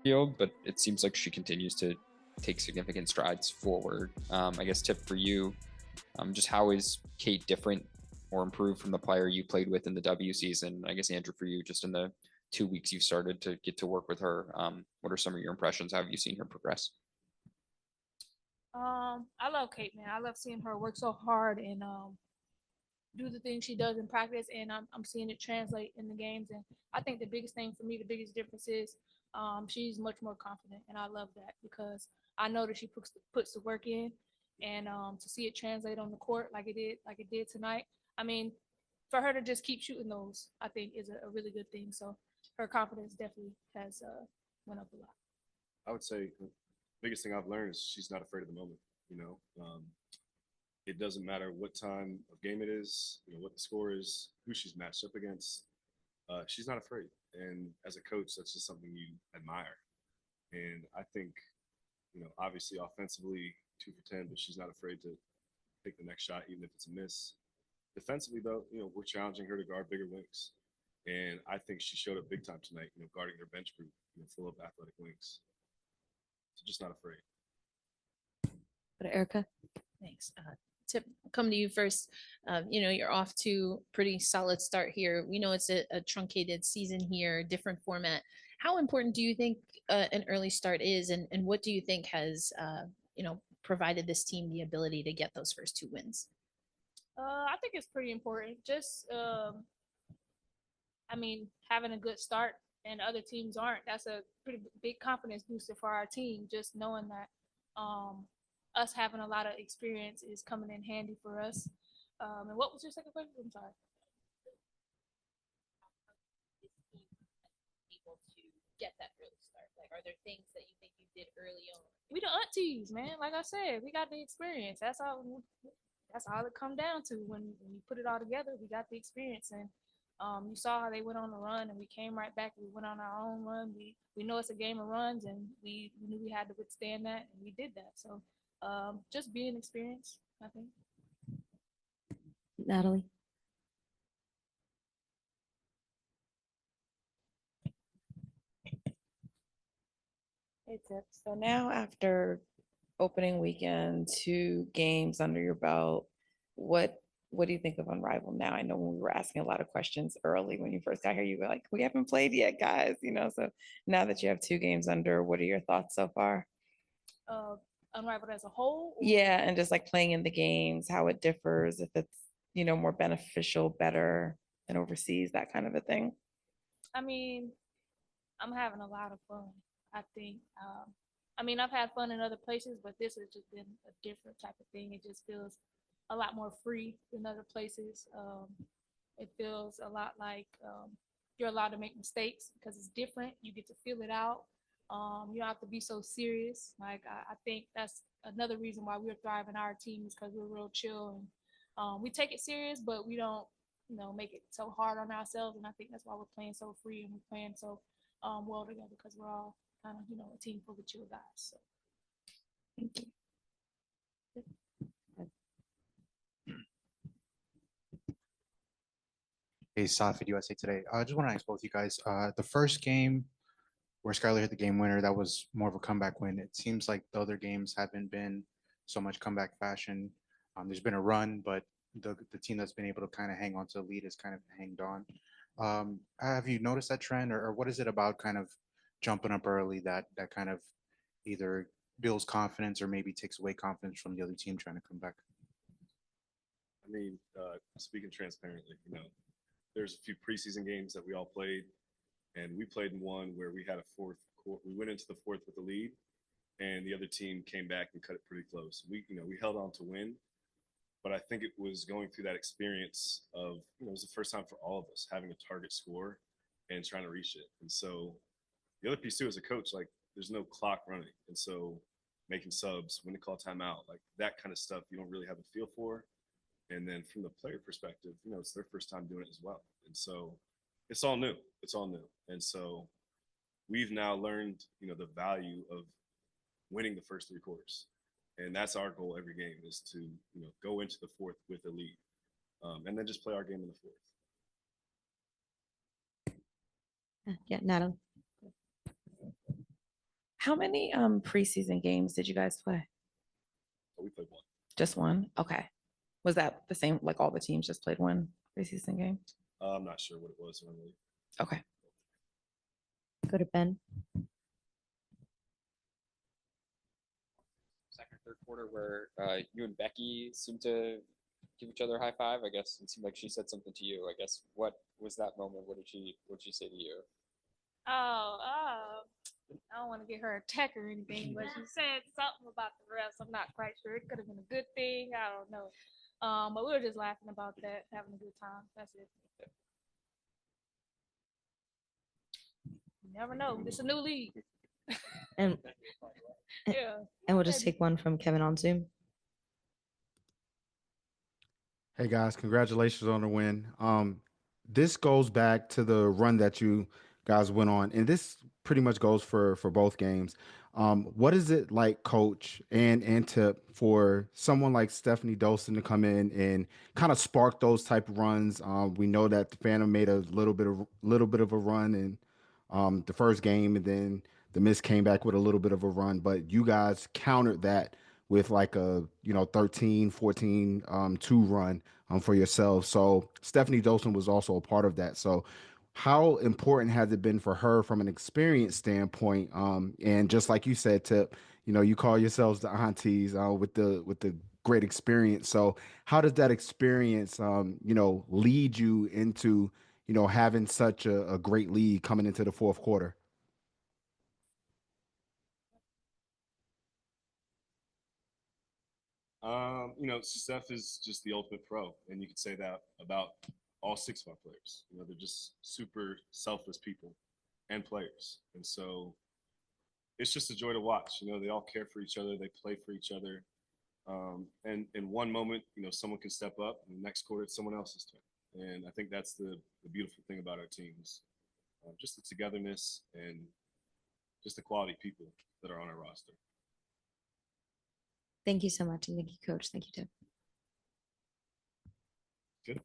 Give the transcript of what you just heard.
field, but it seems like she continues to take significant strides forward. I guess tip for you, just how is Kate different or improved from the player you played with in the W season? I guess Andrew, for you, just in the 2 weeks you've started to get to work with her, what are some of your impressions? How have you seen her progress? I love Kate, man. I love seeing her work so hard and do the things she does in practice, and I'm seeing it translate in the games. And I think the biggest thing for me, the biggest difference is she's much more confident, and I love that because I know that she puts the work in, and to see it translate on the court like it did tonight. I mean, for her to just keep shooting those, I think is a really good thing. So her confidence definitely has went up a lot. I would say the biggest thing I've learned is she's not afraid of the moment. You know, it doesn't matter what time of game it is, what the score is, who she's matched up against. She's not afraid. And as a coach, that's just something you admire. And I think, obviously offensively, 2 for 10, but she's not afraid to take the next shot, even if it's a miss. Defensively, though, we're challenging her to guard bigger wings. And I think she showed up big time tonight, guarding her bench group, full of athletic wings. So just not afraid. Go to Erica. Thanks. Tip, come to you first. You're off to pretty solid start here. We know it's a truncated season here, different format. How important do you think an early start is, and what do you think has provided this team the ability to get those first 2 wins? I think it's pretty important. Just, I mean, having a good start and other teams aren't. That's a pretty big confidence booster for our team. Just knowing that us having a lot of experience is coming in handy for us. And what was your second question? I'm sorry. Able to get that early start? Like, are there things that you think you did early on? We the aunties, man. Like I said, we got the experience. That's all. That's all it come down to. When you put it all together, we got the experience, and you saw how they went on the run, and we came right back. We went on our own run. We know it's a game of runs, and we knew we had to withstand that, and we did that. So just being experienced, I think. Natalie. Hey, Tip. So now after opening weekend, 2 games under your belt, what what do you think of Unrivaled now? I know when we were asking a lot of questions early when you first got here, you were like, we haven't played yet, guys, So now that you have 2 games under, what are your thoughts so far? Uh, Unrivaled as a whole. Yeah, and just like playing in the games, how it differs, if it's, more beneficial, better than overseas, that kind of a thing. I mean, I'm having a lot of fun. I think. I mean, I've had fun in other places, but this has just been a different type of thing. It just feels a lot more free than other places. It feels a lot like you're allowed to make mistakes because it's different. You get to feel it out. You don't have to be so serious. Like I think that's another reason why we're thriving our team is because we're real chill and we take it serious, but we don't, make it so hard on ourselves. And I think that's why we're playing so free and we're playing so well together because we're all kind of, a team full of chill guys. So. Thank you. Hey, Safid, USA Today. I just want to ask both you guys. The first game where Skylar hit the game winner, that was more of a comeback win. It seems like the other games haven't been so much comeback fashion. There's been a run, but the team that's been able to kind of hang on to the lead has kind of hanged on. Have you noticed that trend, or what is it about kind of jumping up early that kind of either builds confidence or maybe takes away confidence from the other team trying to come back? I mean, speaking transparently, there's a few preseason games that we all played, and we played in one where we had a fourth. We went into the fourth with the lead, and the other team came back and cut it pretty close. We held on to win, but I think it was going through that experience of, it was the first time for all of us having a target score and trying to reach it. And so the other piece too, as a coach, like there's no clock running, and so making subs, when to call timeout, like that kind of stuff, you don't really have a feel for. And then from the player perspective, it's their first time doing it as well. And so it's all new. It's all new. And so we've now learned, the value of winning the first 3 quarters. And that's our goal every game is to, go into the fourth with a lead. And then just play our game in the fourth. Yeah, Natalie. How many preseason games did you guys play? But we played one. Just one? Okay. Was that the same, like all the teams just played one preseason game? I'm not sure what it was normally. Okay. Go to Ben. Second, third quarter where you and Becky seemed to give each other a high five. I guess it seemed like she said something to you. I guess what was that moment? What did she say to you? Oh, I don't want to get her a tech or anything, but she said something about the refs. I'm not quite sure. It could have been a good thing. I don't know. But we were just laughing about that, having a good time. That's it. You never know. It's a new league. And Yeah. and we'll just Maybe. take one from Kevin on Zoom. Hey guys, congratulations on the win. This goes back to the run that you guys went on, and this pretty much goes for both games. What is it like, Coach and Tip, for someone like Stephanie Dolson to come in and kind of spark those type of runs? We know that the Phantom made a little bit of a run in the first game, and then the Miss came back with a little bit of a run, but you guys countered that with like a 13 14 2 run for yourselves. So Stephanie Dolson was also a part of that. So how important has it been for her from an experience standpoint? And just like you said, Tip, you call yourselves the aunties with the great experience. So how does that experience lead you into having such a great lead coming into the fourth quarter? Steph is just the ultimate pro, and you could say that about all six of our players. They're just super selfless people and players, and so it's just a joy to watch. They all care for each other, they play for each other, and in one moment, someone can step up, and the next quarter it's someone else's turn. And I think that's the beautiful thing about our teams, just the togetherness and just the quality people that are on our roster. Thank you so much. And thank you, Coach. Thank you, Tip. Good.